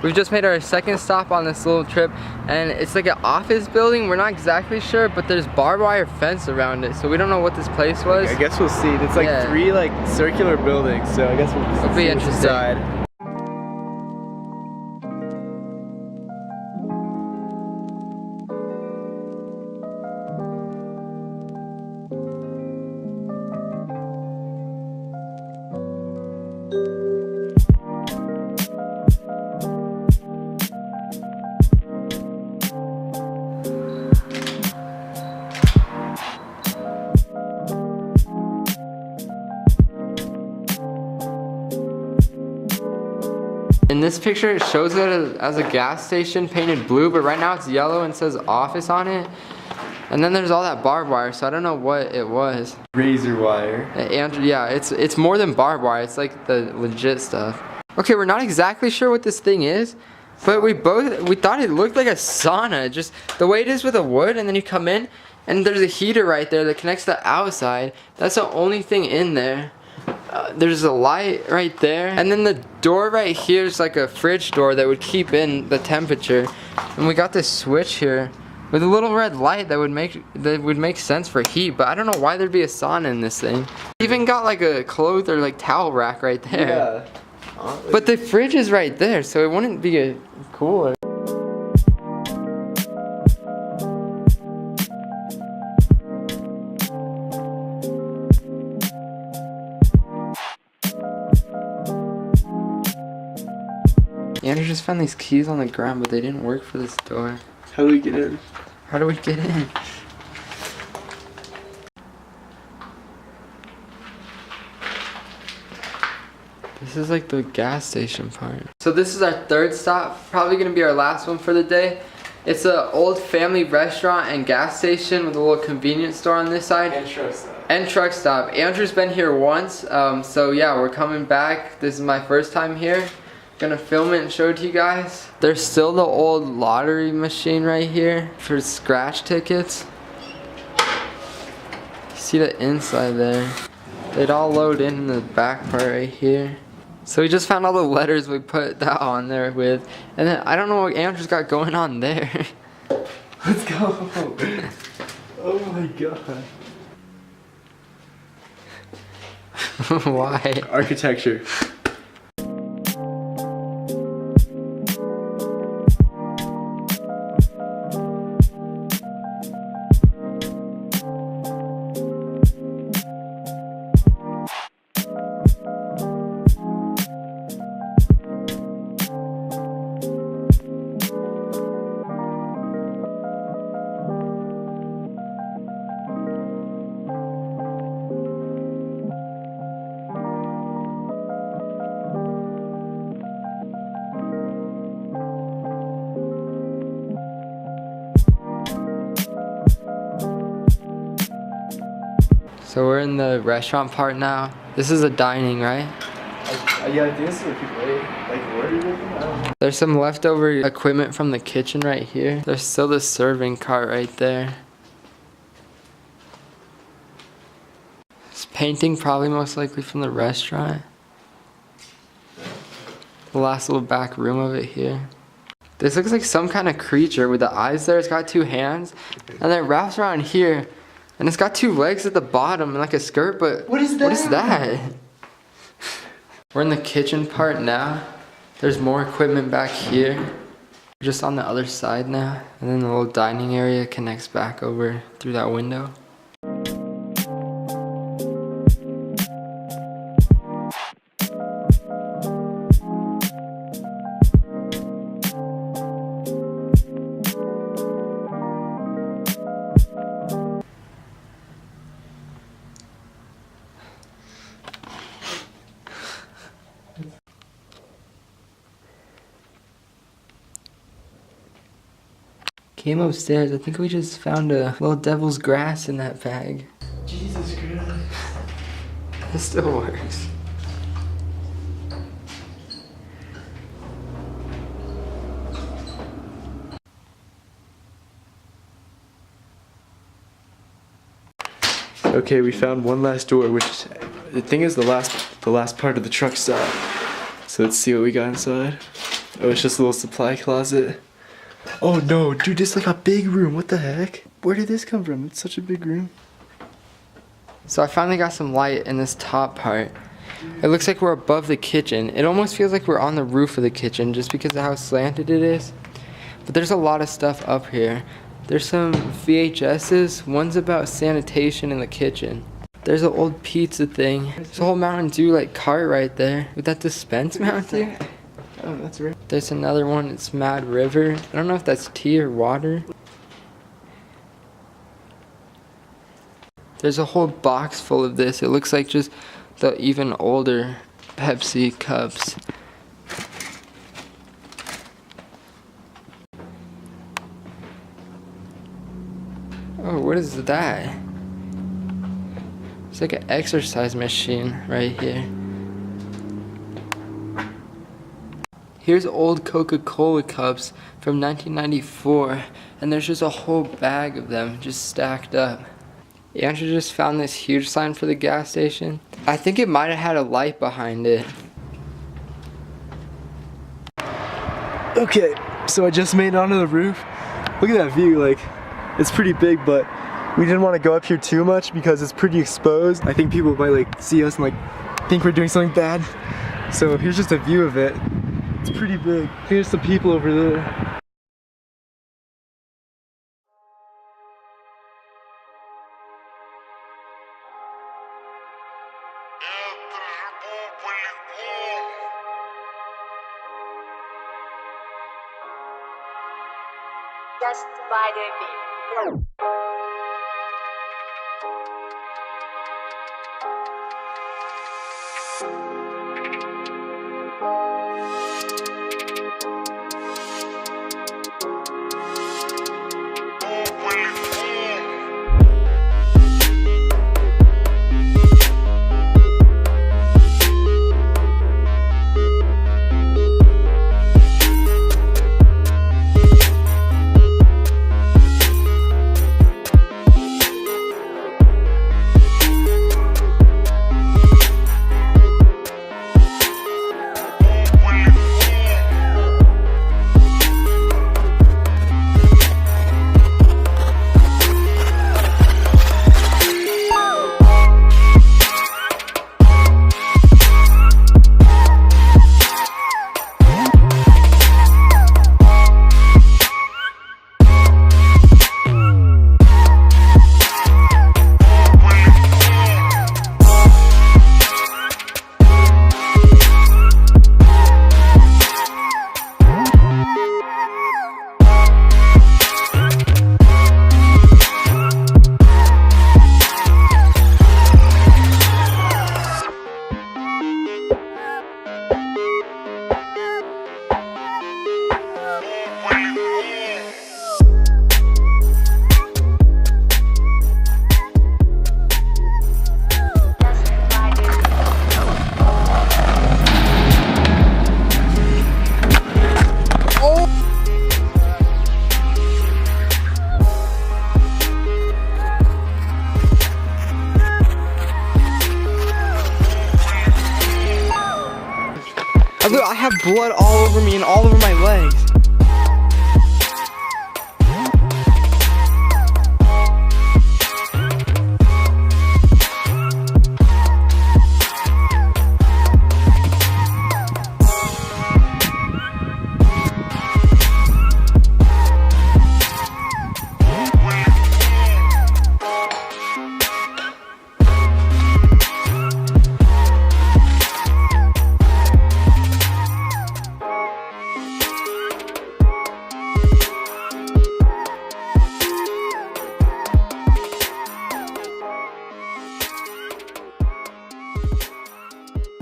We've just made our second stop on this little trip, and it's like an office building. We're not exactly sure, but there's barbed wire fence around it, so we don't know what this place was. I guess we'll see. It's like three like circular buildings, so I guess It'll be interesting. Inside. In this picture, it shows it as a gas station painted blue, but right now it's yellow and says office on it. And then there's all that barbed wire, so I don't know what it was. Razor wire. And yeah, it's more than barbed wire. It's like the legit stuff. Okay, we're not exactly sure what this thing is, but we thought it looked like a sauna. Just the way it is with the wood, and then you come in, and there's a heater right there that connects to the outside. That's the only thing in there. There's a light right there, and then the door right here is like a fridge door that would keep in the temperature. And we got this switch here with a little red light that would make sense for heat, but I don't know why there'd be a sauna in this thing. Even got like a clothes or like towel rack right there. Yeah. But the fridge is right there, so it wouldn't be a cooler. Andrew just found these keys on the ground, but they didn't work for this door. How do we get in? How do we get in? This is like the gas station part. So this is our third stop, probably gonna be our last one for the day. It's an old family restaurant and gas station with a little convenience store on this side. And truck stop. And truck stop. Andrew's been here once, so yeah, we're coming back. This is my first time here. Gonna film it and show it to you guys. There's still the old lottery machine right here for scratch tickets. You see the inside there. They'd all load in the back part right here. So we just found all the letters we put that on there with. And then I don't know what Andrew's got going on there. Let's go. Oh my god. Why? Architecture. So we're in the restaurant part now. This is a dining, right? Yeah, I think this is where people ate. Like ordered it? I don't know. There's some leftover equipment from the kitchen right here. There's still the serving cart right there. This painting probably most likely from the restaurant. The last little back room of it here. This looks like some kind of creature with the eyes there. It's got two hands. And then it wraps around here. And it's got two legs at the bottom and like a skirt, but what is that? What is that? We're in the kitchen part now. There's more equipment back here. We're just on the other side now. And then the little dining area connects back over through that window. Came upstairs, I think we just found a little devil's grass in that bag. Jesus Christ. It still works. Okay, we found one last door, which I think is the last part of the truck stop. So let's see what we got inside. Oh, it's just a little supply closet. Oh no, dude, this is like a big room. What the heck? Where did this come from? It's such a big room. So I finally got some light in this top part. It looks like we're above the kitchen. It almost feels like we're on the roof of the kitchen just because of how slanted it is. But there's a lot of stuff up here. There's some VHSs. One's about sanitation in the kitchen. There's an old pizza thing. There's a whole Mountain Dew like cart right there with that dispense Mountain Dew. Oh, that's right. There's another one. It's Mad River. I don't know if that's tea or water. There's a whole box full of this. It looks like just the even older Pepsi cups. Oh, what is that? It's like an exercise machine right here. Here's old Coca-Cola cups from 1994, and there's just a whole bag of them just stacked up. Andrew just found this huge sign for the gas station. I think it might have had a light behind it. Okay, so I just made it onto the roof. Look at that view, like, it's pretty big, but we didn't want to go up here too much because it's pretty exposed. I think people might like see us and like think we're doing something bad. So here's just a view of it. It's pretty big. Here's some people over there. Just by the beat. I have blood all over me and all over my legs.